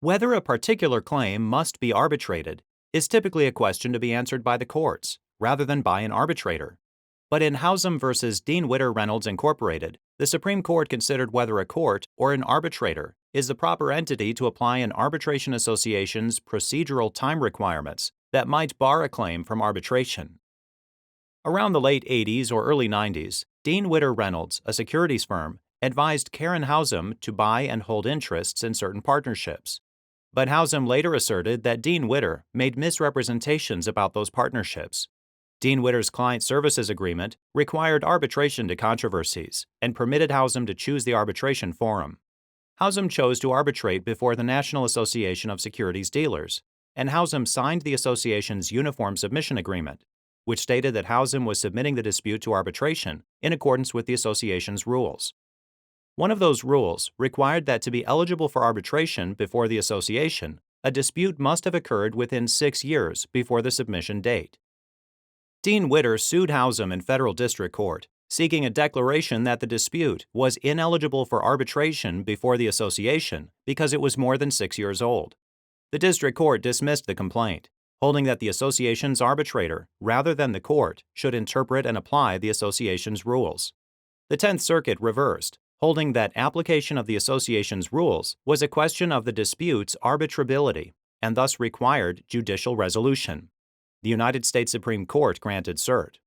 Whether a particular claim must be arbitrated is typically a question to be answered by the courts, rather than by an arbitrator. But in Howsam v. Dean Witter Reynolds, Incorporated, the Supreme Court considered whether a court or an arbitrator is the proper entity to apply an arbitration association's procedural time requirements that might bar a claim from arbitration. Around the late 80s or early 90s, Dean Witter Reynolds, a securities firm, advised Karen Howsam to buy and hold interests in certain partnerships. But Howsam later asserted that Dean Witter made misrepresentations about those partnerships. Dean Witter's client services agreement required arbitration to controversies and permitted Howsam to choose the arbitration forum. Howsam chose to arbitrate before the National Association of Securities Dealers, and Howsam signed the association's uniform submission agreement, which stated that Howsam was submitting the dispute to arbitration in accordance with the association's rules. One of those rules required that to be eligible for arbitration before the association, a dispute must have occurred within 6 years before the submission date. Dean Witter sued Howsam in federal district court, seeking a declaration that the dispute was ineligible for arbitration before the association because it was more than 6 years old. The district court dismissed the complaint, holding that the association's arbitrator, rather than the court, should interpret and apply the association's rules. The 10th Circuit reversed, holding that application of the association's rules was a question of the dispute's arbitrability and thus required judicial resolution. The United States Supreme Court granted cert.